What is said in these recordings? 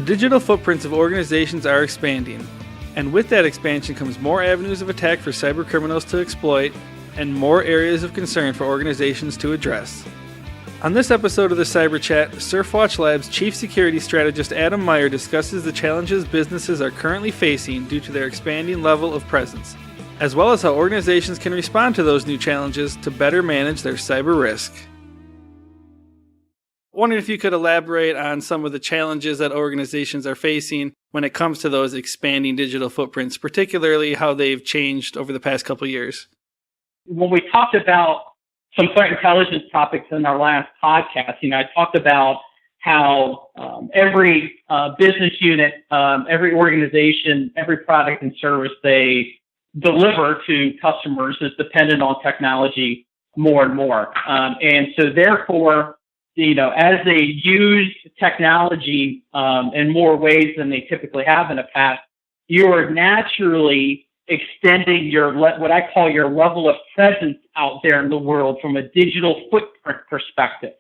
digital footprints of organizations are expanding, and with that expansion comes more avenues of attack for cybercriminals to exploit and more areas of concern for organizations to address. On this episode of the Cyber Chat, SurfWatch Labs Chief Security Strategist Adam Meyer discusses the challenges businesses are currently facing due to their expanding level of presence, as well as how organizations can respond to those new challenges to better manage their cyber risk. Wondering if you could elaborate on some of the challenges that organizations are facing when it comes to those expanding digital footprints, particularly how they've changed over the past couple of years. When we talked about some threat intelligence topics in our last podcast, I talked about how every business unit, every organization, every product and service they deliver to customers is dependent on technology more and more. And so therefore, as they use technology in more ways than they typically have in the past, you are naturally extending what I call your level of presence out there in the world from a digital footprint perspective,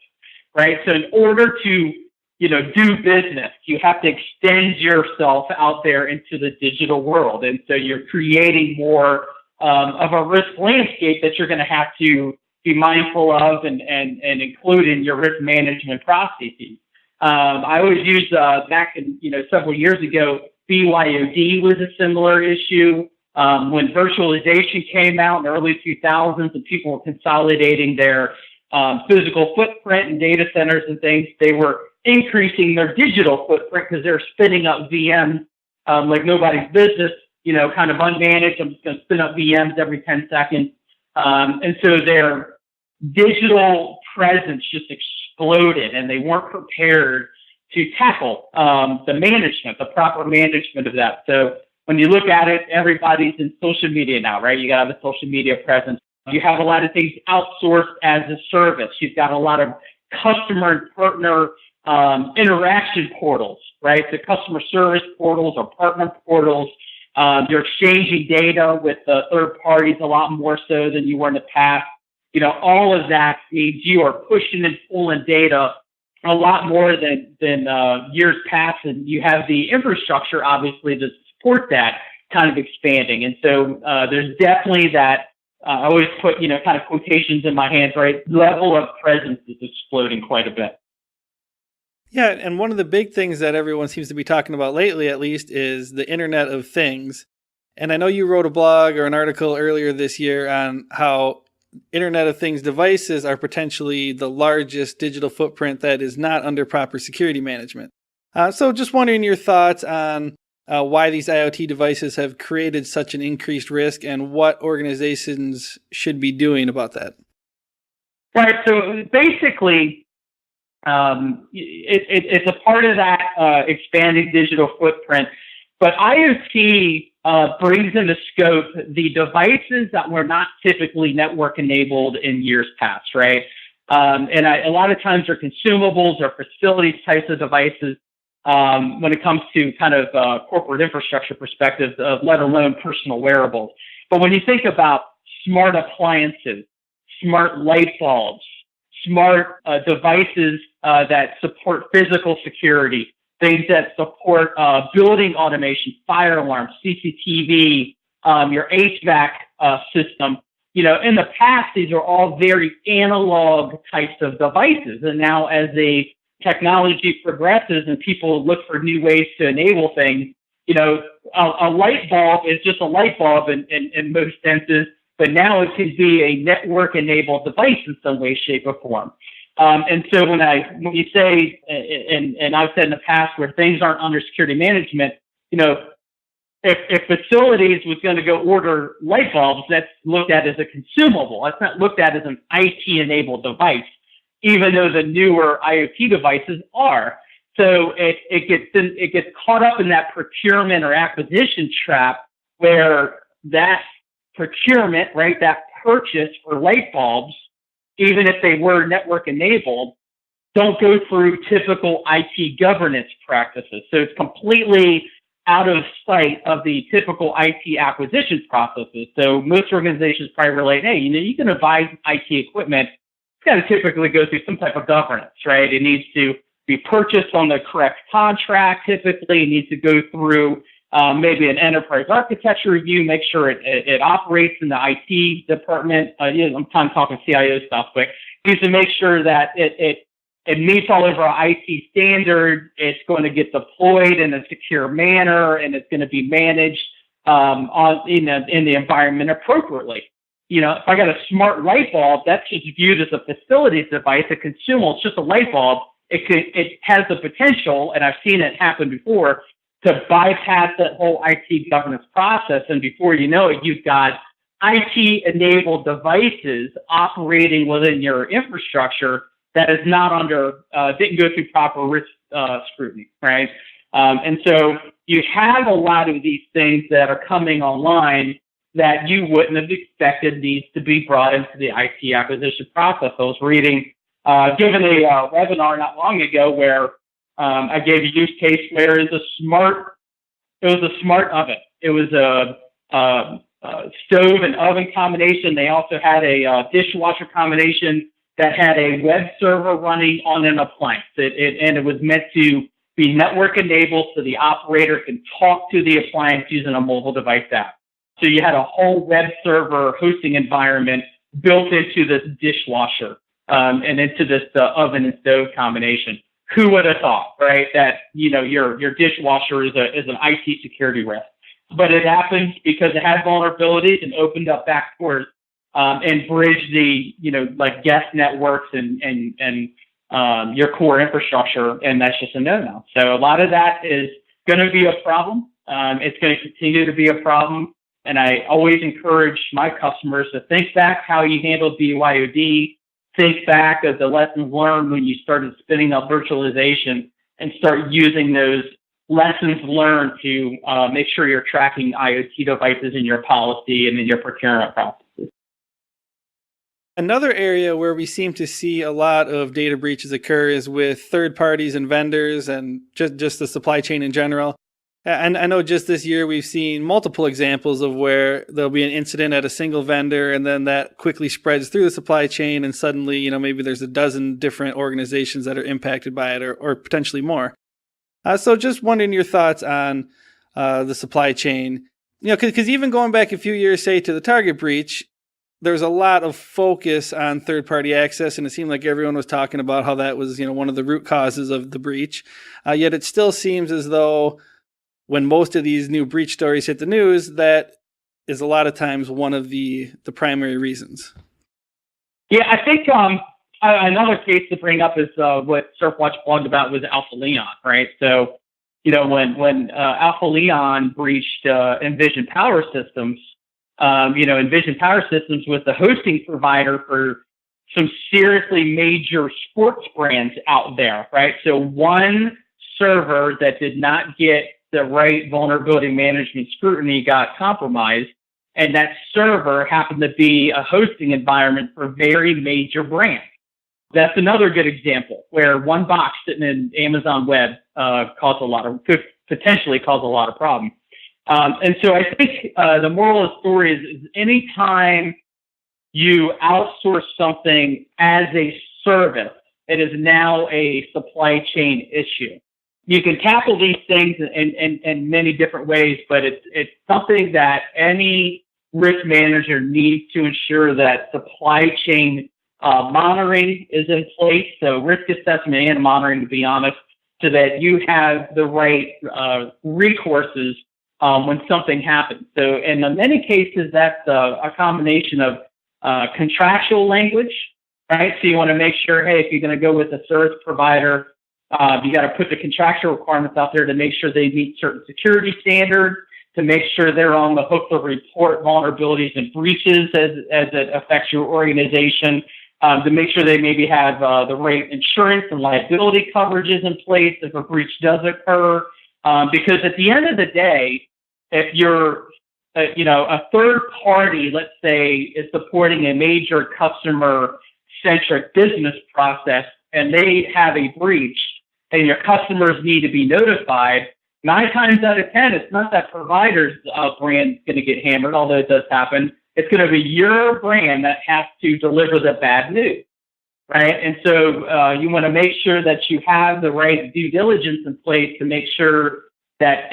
right? So in order to, do business, you have to extend yourself out there into the digital world. And so you're creating more of a risk landscape that you're going to have to be mindful of and include in your risk management processes. I always use back in, several years ago, BYOD was a similar issue. When virtualization came out in the early 2000s and people were consolidating their physical footprint and data centers and things, they were increasing their digital footprint because they're spinning up VMs like nobody's business, kind of unmanaged. I'm just going to spin up VMs every 10 seconds. And so their digital presence just exploded, and they weren't prepared to tackle the proper management of that. So when you look at it, everybody's in social media now, right? You got to have a social media presence. You have a lot of things outsourced as a service. You've got a lot of customer and partner interaction portals, right? The customer service portals or partner portals. You're exchanging data with third parties a lot more so than you were in the past. All of that means you are pushing and pulling data a lot more than years past, and you have the infrastructure, obviously, to support that kind of expanding. And so there's definitely that, I always put, kind of quotations in my hands, right? Level of presence is exploding quite a bit. Yeah, and one of the big things that everyone seems to be talking about lately, at least, is the Internet of Things. And I know you wrote a blog or an article earlier this year on how Internet of Things devices are potentially the largest digital footprint that is not under proper security management. So just wondering your thoughts on why these IoT devices have created such an increased risk and what organizations should be doing about that. Right. So basically, it's a part of that expanding digital footprint. But IoT brings into scope the devices that were not typically network enabled in years past, right? And a lot of times they're consumables or facilities types of devices when it comes to kind of corporate infrastructure perspective, let alone personal wearables. But when you think about smart appliances, smart light bulbs, smart devices that support physical security, things that support building automation, fire alarms, CCTV, your HVAC system. In the past, these are all very analog types of devices. And now as the technology progresses and people look for new ways to enable things, a light bulb is just a light bulb in most senses, but now it could be a network-enabled device in some way, shape, or form. And so when you say, and I've said in the past where things aren't under security management, if facilities was going to go order light bulbs, that's looked at as a consumable. That's not looked at as an IT-enabled device, even though the newer IoT devices are. So it gets caught up in that procurement or acquisition trap where that procurement, right, that purchase for light bulbs, even if they were network enabled, don't go through typical IT governance practices. So it's completely out of sight of the typical IT acquisition processes. So most organizations probably relate, hey, you can advise IT equipment. It's got to typically go through some type of governance, right? It needs to be purchased on the correct contract. Typically, it needs to go through maybe an enterprise architecture review, make sure it operates in the IT department. I'm kind of talking CIO stuff, but it needs to make sure that it meets all of our IT standards. It's going to get deployed in a secure manner, and it's going to be managed in the environment appropriately. If I got a smart light bulb, that's just viewed as a facilities device, a consumable. It's just a light bulb. It has the potential, and I've seen it happen before, to bypass that whole IT governance process. And before you know it, you've got IT-enabled devices operating within your infrastructure that is not didn't go through proper risk scrutiny, right? And so you have a lot of these things that are coming online that you wouldn't have expected needs to be brought into the IT acquisition process. I was given a webinar not long ago where I gave a use case where it was a smart oven. It was a stove and oven combination. They also had a dishwasher combination that had a web server running on an appliance. And it was meant to be network enabled so the operator can talk to the appliance using a mobile device app. So you had a whole web server hosting environment built into this dishwasher and into this oven and stove combination. Who would have thought, right, that your dishwasher is an IT security risk? But it happened because it had vulnerabilities and opened up backdoors and bridged the like guest networks and your core infrastructure, and that's just a no-no. So a lot of that is going to be a problem. It's going to continue to be a problem. And I always encourage my customers to think back how you handled BYOD, think back of the lessons learned when you started spinning up virtualization, and start using those lessons learned to make sure you're tracking IoT devices in your policy and in your procurement processes. Another area where we seem to see a lot of data breaches occur is with third parties and vendors and just the supply chain in general. And I know just this year we've seen multiple examples of where there'll be an incident at a single vendor, and then that quickly spreads through the supply chain, and suddenly, maybe there's a dozen different organizations that are impacted by it, or potentially more. So just wondering your thoughts on the supply chain. Because even going back a few years, say, to the Target breach, there's a lot of focus on third-party access, and it seemed like everyone was talking about how that was, one of the root causes of the breach. Yet it still seems as though when most of these new breach stories hit the news, that is a lot of times one of the primary reasons. Yeah, I think another case to bring up is what SurfWatch blogged about was Alpha Leon, right? So, when Alpha Leon breached Envision Power Systems, Envision Power Systems was the hosting provider for some seriously major sports brands out there, right? So one server that did not get the right vulnerability management scrutiny got compromised, and that server happened to be a hosting environment for very major brands. That's another good example where one box sitting in Amazon Web potentially caused a lot of problems. And so I think the moral of the story is anytime you outsource something as a service, it is now a supply chain issue. You can tackle these things in many different ways, but it's something that any risk manager needs to ensure that supply chain monitoring is in place. So risk assessment and monitoring, to be honest, so that you have the right recourses when something happens. So in many cases, that's a combination of contractual language, right? So you want to make sure, hey, if you're going to go with a service provider, you got to put the contractual requirements out there to make sure they meet certain security standards, to make sure they're on the hook to report vulnerabilities and breaches as it affects your organization, to make sure they maybe have the right insurance and liability coverages in place if a breach does occur. Because at the end of the day, if you're a third party, let's say, is supporting a major customer-centric business process and they have a breach, and your customers need to be notified, 9 times out of 10, it's not that provider's brand going to get hammered, although it does happen. It's going to be your brand that has to deliver the bad news. right? And so you want to make sure that you have the right due diligence in place to make sure that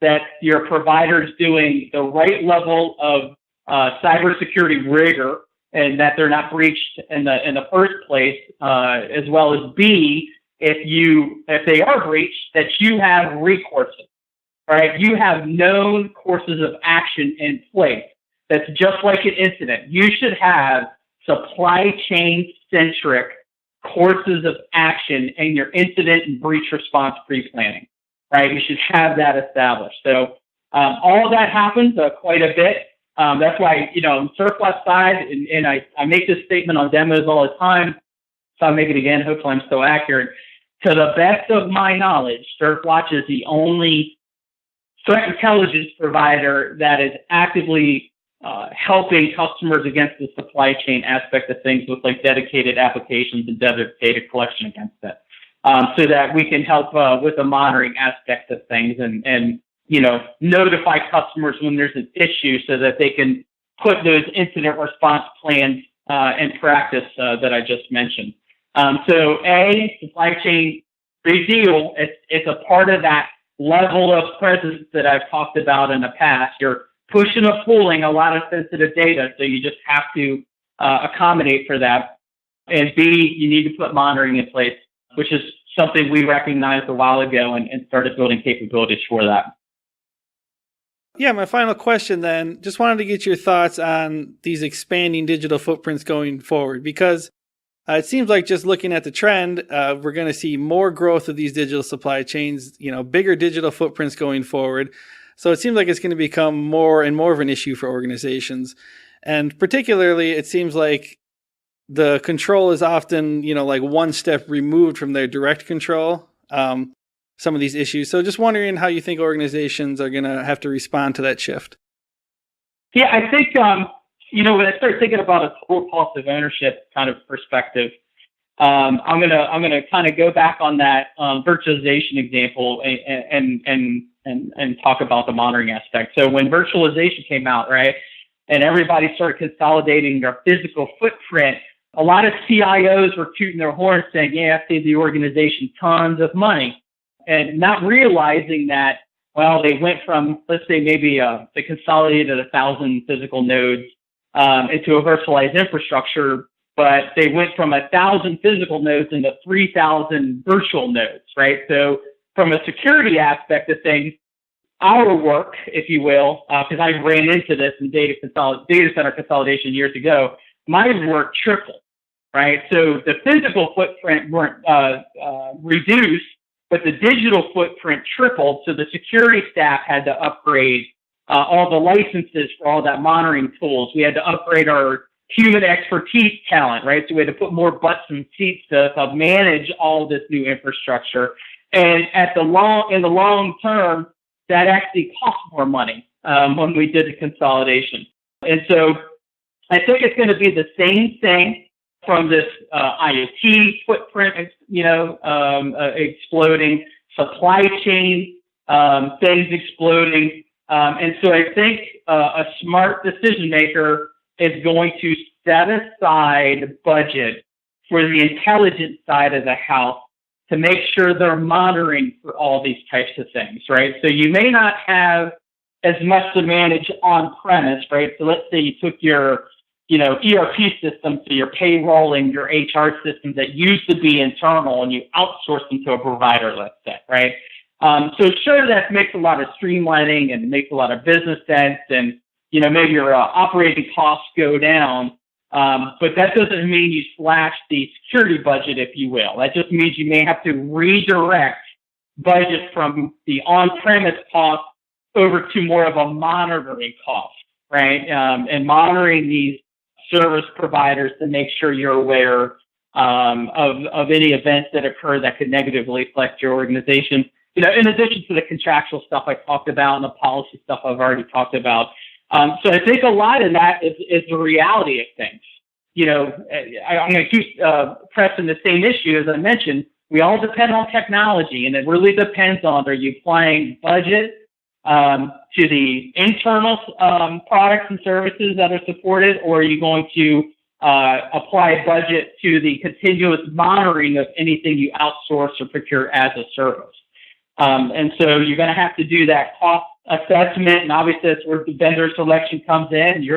that your provider is doing the right level of cybersecurity rigor, and that they're not breached in the first place, as well as B, if they are breached, that you have recourses, right? You have known courses of action in place. That's just like an incident. You should have supply chain centric courses of action in your incident and breach response pre-planning, right? You should have that established. So all of that happens quite a bit. That's why, on SurfWatch side, and I make this statement on demos all the time, so I'll make it again. Hopefully I'm still accurate. To the best of my knowledge, SurfWatch is the only threat intelligence provider that is actively helping customers against the supply chain aspect of things with like dedicated applications and dedicated collection against it, so that we can help with the monitoring aspect of things and notify customers when there's an issue so that they can put those incident response plans in practice that I just mentioned. So supply chain, big deal. It's a part of that level of presence that I've talked about in the past. You're pushing and pulling a lot of sensitive data, so you just have to accommodate for that. And B, you need to put monitoring in place, which is something we recognized a while ago and started building capabilities for that. Yeah, my final question then, just wanted to get your thoughts on these expanding digital footprints going forward, because it seems like just looking at the trend, we're going to see more growth of these digital supply chains, bigger digital footprints going forward. So it seems like it's going to become more and more of an issue for organizations. And particularly, it seems like the control is often, like one step removed from their direct control, some of these issues. So just wondering how you think organizations are going to have to respond to that shift. Yeah, I think, when I start thinking about a total cost of ownership kind of perspective, I'm gonna kind of go back on that virtualization example and talk about the monitoring aspect. So when virtualization came out, right, and everybody started consolidating their physical footprint, a lot of CIOs were tooting their horns saying, yeah, I saved the organization tons of money, and not realizing that, well, they went from, let's say maybe they consolidated 1,000 physical nodes into a virtualized infrastructure, but they went from 1,000 physical nodes into 3,000 virtual nodes, right? So from a security aspect of things, our work, if you will, because I ran into this in data center consolidation years ago, my work tripled, right? So the physical footprint weren't reduced, but the digital footprint tripled. So the security staff had to upgrade all the licenses for all that monitoring tools. We had to upgrade our human expertise talent, right? So we had to put more butts and seats to manage all this new infrastructure. And in the long term, that actually cost more money when we did the consolidation. And so I think it's going to be the same thing from this IoT footprint, exploding, supply chain things exploding. And so I think a smart decision maker is going to set aside budget for the intelligence side of the house to make sure they're monitoring for all these types of things, right? So you may not have as much to manage on premise, right? So let's say you took your ERP system, so your payrolling, your HR systems that used to be internal, and you outsource them to a provider, let's say, right? So sure, that makes a lot of streamlining and makes a lot of business sense, and maybe your operating costs go down, but that doesn't mean you slash the security budget, if you will. That just means you may have to redirect budget from the on-premise cost over to more of a monitoring cost, right? And monitoring these service providers to make sure you're aware of any events that occur that could negatively affect your organization. In addition to the contractual stuff I talked about and the policy stuff I've already talked about. So I think a lot of that is the reality of things. I'm going to keep pressing the same issue as I mentioned. We all depend on technology, and it really depends on, are you applying budget to the internal products and services that are supported, or are you going to apply a budget to the continuous monitoring of anything you outsource or procure as a service. And so you're going to have to do that cost assessment, and obviously that's where the vendor selection comes in. You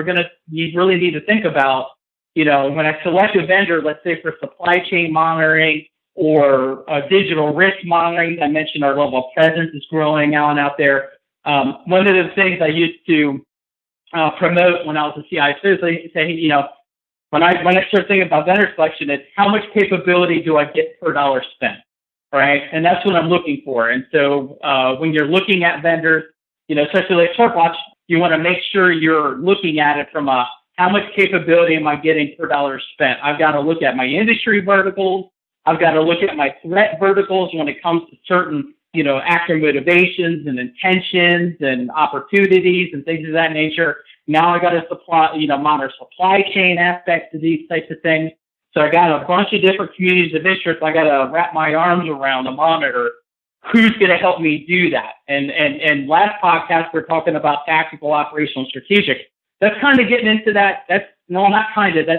really need to think about, when I select a vendor, let's say for supply chain monitoring or digital risk monitoring. I mentioned our level of presence is growing out there. One of the things I used to promote when I was a CISO is I say, when I start thinking about vendor selection, it's how much capability do I get per dollar spent, right? And that's what I'm looking for. And so when you're looking at vendors, especially like SurfWatch, you want to make sure you're looking at it from how much capability am I getting per dollar spent? I've got to look at my industry verticals. I've got to look at my threat verticals when it comes to certain, actor motivations and intentions and opportunities and things of that nature. Now I got to monitor supply chain aspects of these types of things. So I got a bunch of different communities of interest I got to wrap my arms around to monitor. Who's going to help me do that? And last podcast, we're talking about tactical, operational, strategic. That's kind of getting into that. That's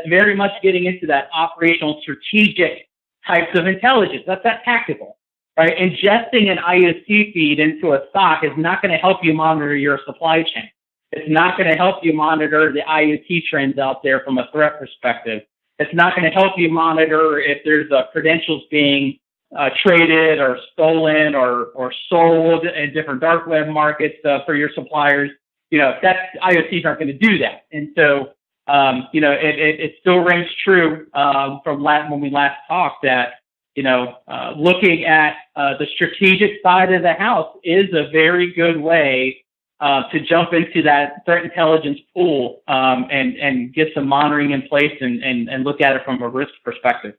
very much getting into that operational, strategic types of intelligence. That's that tactical, right? Ingesting an IOC feed into a SOC is not going to help you monitor your supply chain. It's not going to help you monitor the IoT trends out there from a threat perspective. It's not going to help you monitor if there's credentials being traded or stolen or sold in different dark web markets for your suppliers. IoTs aren't going to do that. And so, it still rings true from when we last talked that, looking at the strategic side of the house is a very good way to jump into that threat intelligence pool and get some monitoring in place and look at it from a risk perspective.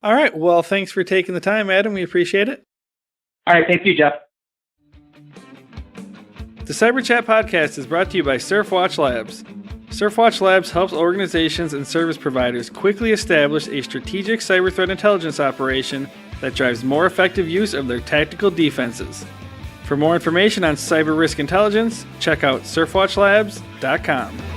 All right. Well, thanks for taking the time, Adam. We appreciate it. All right. Thank you, Jeff. The Cyber Chat podcast is brought to you by SurfWatch Labs. SurfWatch Labs helps organizations and service providers quickly establish a strategic cyber threat intelligence operation that drives more effective use of their tactical defenses. For more information on cyber risk intelligence, check out surfwatchlabs.com.